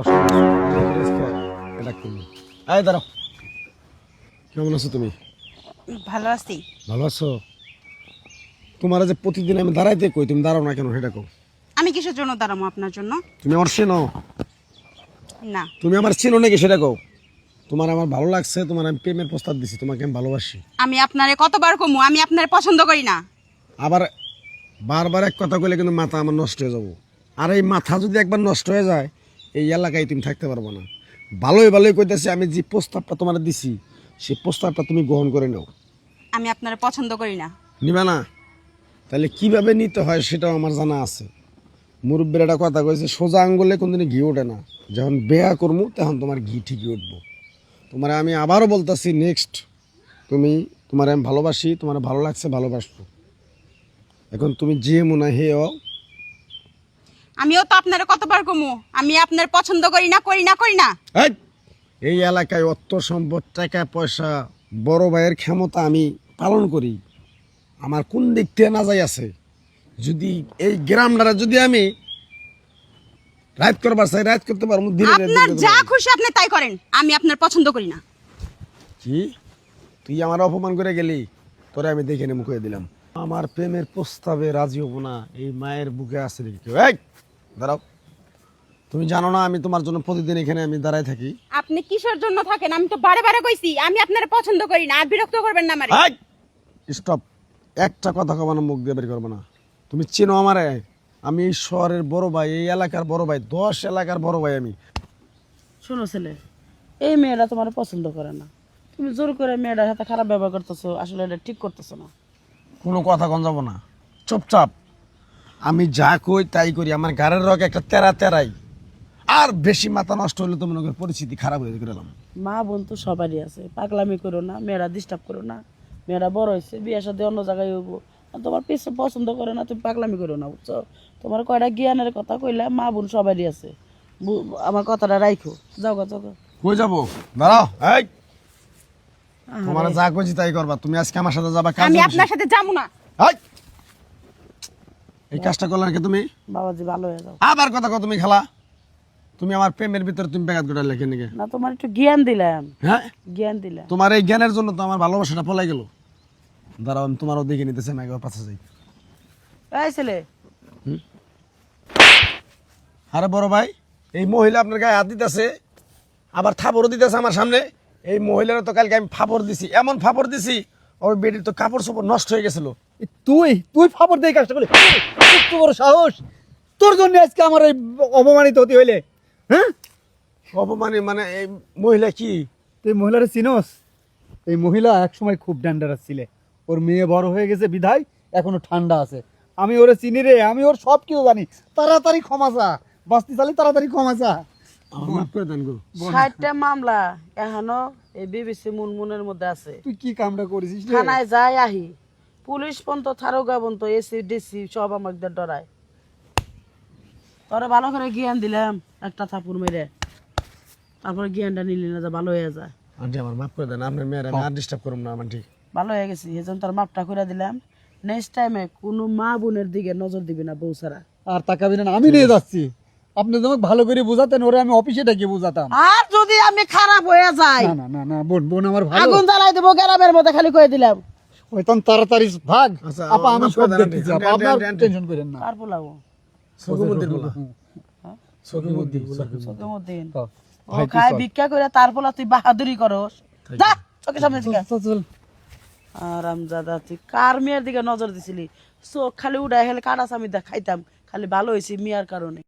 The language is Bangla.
এই দাঁড়াও, কেমন আছো তুমি? ভালো আছি। ভালো আছো? তোমার যে প্রতিদিন আমি দাঁড়াইতে কই, তুমি দাঁড়াও না কেন সেটা কও। আমি কিসের জন্য দাঁড়াবো আপনার জন্য? তুমি আমার চেনো? না। তুমি আমার চেনো নাকি সেটা কও। তোমার আমার ভালো লাগছে, তোমার আমি প্রেমের প্রস্তাব দিছি, তোমাকে আমি ভালোবাসি। আমি আপনারে কতবার কমু আমি আপনারে পছন্দ করি না। আবার বারবার এক কথা কইলে কিন্তু মাথা আমার নষ্ট হয়ে যাবো। আর এই মাথা যদি একবার নষ্ট হয়ে যায়, এই এলাকায় তুমি থাকতে পারবো না। ভালোই ভালোই কইতেছি, আমি যে প্রস্তাবটা তোমার দিছি সেই প্রস্তাবটা তুমি গ্রহণ করে নাও। আমি আপনারে পছন্দ করি না। নিবা না? তাহলে কিভাবে নিতে হয় সেটাও আমার জানা আছে। মুরব্বীর একটা কথা কয়েছে, সোজা আঙ্গুলে কোনদিন ঘি ওঠে না। যখন বেয়া করবো তখন তোমার ঘি ঠিকই উঠবো। তোমার আমি আবারও বলতেছি, নেক্সট তোমার আমি ভালোবাসি, তোমার ভালো লাগছে, ভালোবাসবো। এখন তুমি যে মনে হে হও। আমিও তো আপনারে কতবার কমু আমি আপনার পছন্দ করি না করি না করি না। এই এলাকায় অর্থ সম্পদ, টাকা পয়সা, বড় ভাইয়ের ক্ষমতা আমি পালন করি। আমার কোন দিক থেকে না যাই আছে। যদি এই গ্রামটা যদি আমি রাইত করবার চাই, রাইত করতে পারবো। আপনার যা খুশি আপনি তাই করেন, আমি আপনার পছন্দ করি না। কি তুই আমার অপমান করে গেলি? তোরে আমি দেখে নে মুখে দিলাম। আমার প্রেমের প্রস্তাবে রাজি হবো না, এই মায়ের বুকে আছে নাকি কেউ? এই দাঁড়াও, তুমি জানো না আমি তোমার জন্য প্রতিদিন এখানে আমি দাঁড়ায় থাকি? আপনি কিসের জন্য থাকেন? আমি তো বারে বারে কইছি আমি আপনারে পছন্দ করি না। আর বিরক্ত করবেন না আমারে। স্টপ, একটা কথা কবা না, মুখ দিয়ে বের করবো না। তুমি চেনো আমারে? আমি এই শহরের বড় ভাই, এই এলাকার বড় ভাই, 10 এলাকার বড় ভাই আমি। শোনো ছেলে, এই মেয়েটা তোমার পছন্দ করে না। তুমি জোর করে মেয়েটার সাথে খারাপ ব্যবহার করতেছো, আসলে এটা ঠিক করতেছো না। কোনো কথা কন যাব না, চুপচাপ। আমি যা কই তাই করি, আমার গাড়ির রক একটা তেরা তেরাই। আর বেশি মাথা নষ্ট হলে তো মনে করি পরিস্থিতি খারাপ হয়ে গেলাম। মা বোন তো সবারই আছে, পাগলামি করো না, মেয়েরা ডিস্টার্ব করো না। মেয়েরা বড় হয়েছে, বিয়ের সাথে অন্য জায়গায় হইব। তোমার পিছনে পছন্দ করে না, তুমি পাগলামি করো না, বুঝছো? তোমার কয়টা জ্ঞানের কথা কইলে, মা বোন সবারই আছে। আমার কথাটা রাইখো। যাও গা, যাও গা। কই যাবো? দাঁড়াও, এই তোমার যা কইছি তাই করবা। তুমি আজকে আমার সাথে যাবা কাজ? আমি আপনার সাথে যাবো না। এই কাজটা করলে নাকি তুমি? বাবাজি ভালো হয়ে যাও। আবার কথা কও তুমি খেলা। তুমি আমার প্রেমের ভিতরে তুমি ব্যাঘাত ঘটালে লেখে নাকি? না, তোমার একটু জ্ঞান দিলাম। হ্যাঁ, জ্ঞান দিলাম। তোমার এই জ্ঞানের জন্য তো আমার ভালোবাসাটা পলাই গেল। দাঁড়াও, আমি তোমারও দেখে নিতেছি, আমি একবার পাশে যাই। এই ছেলে, আরে বড় ভাই, এই মহিলা আপনার গায়ে হাত দিতেছে, আবার থাপড়ও দিতেছে আমার সামনে। এই মহিলারা তো কালকে আমি ফাপড় দিছি, এমন ফাপড় দিছি ওর বেডির তো কাপড় চোপড় নষ্ট হয়ে গেছিল। তুই ফাপড় দিয়ে কাজটা করলি? এত বড় সাহস তোর জন্য আজকে আমার এই অপমানিত হতে হইলে? হ্যাঁ, অপমানে মানে এই মহিলা কি? তুই মহিলারে চিনোস? এই মহিলা একসময় খুব ডেঞ্জারাস ছিলে। ওর মেয়ে বড় হয়ে গেছে বিধায় এখনো ঠান্ডা আছে। আমি ওরে চিনি রে, আমি ওর সব কিছু জানি। তাড়াতাড়ি ক্ষমা চা, বাঁচতে চালি তাড়াতাড়ি ক্ষমা চা। আমার মাফ করে দেন গো। 60টা মামলা এখনো এই বিবিসি মুনমুনের মধ্যে আছে। তুই কি কামটা করেছিস রে? থানায় যাই আহি, পুলিশ পর্যন্ত, থারোগা পর্যন্ত, এসি ডিসি সব আমাকে ডরায়। তোরা ভালো করে জ্ঞান দিলাম একটা থাপুর মেরে, তারপরে জ্ঞানটা নিলি না, যা ভালো হয়ে যায়। আন্টি আমার মাফ করে দেন, আপনার মেয়ের আমি আর ডিস্টার্ব করুন না আন্টি। ভালো হয়ে গেছি, এই জন্য তোর মাপটা করে দিলাম। নেক্সট টাইমে কোনো মা বোনের দিকে নজর দিবি না বউ ছাড়া। আর তাকাবি না, আমি নিয়ে যাচ্ছি। আপনি তোমাকে ভালো করে বুঝাতেন, ওরে আমি অফিসে ডেকে বুঝাতাম। আর যদি আমি খারাপ হয়ে যাই, না না না না, বোন বোন আমার ভালো। আগুন জ্বালাই দেবো গ্রামের মধ্যে, খালি করে দিলাম। ওইতন তাড়াতাড়ি ভাগ। আচ্ছা, আপা আমি মাফ সব করে দেন আন্টি, দেখতেছি, আপা আন্টি, আপনার আন্টি, আন্টি। টেনশন করেন না। কার পোলাবো? সকিমুদ্দিন বলা, সকিমুদ্দিন বলা। সকিমুদ্দিন হ্যাঁ। ও খায় ভিক্ষা করে, তার পোলা তুই বাহাদুরি করস? যা চোখের সামনে থেকে। চল। আরামজাদা, তুই কার মেয়ের দিকে নজর দিছিলি? চোখ খালি উড়াই, খালি কাটা চামি খাইতাম, খালি ভালো হয়েছি মিয়ার কারণে।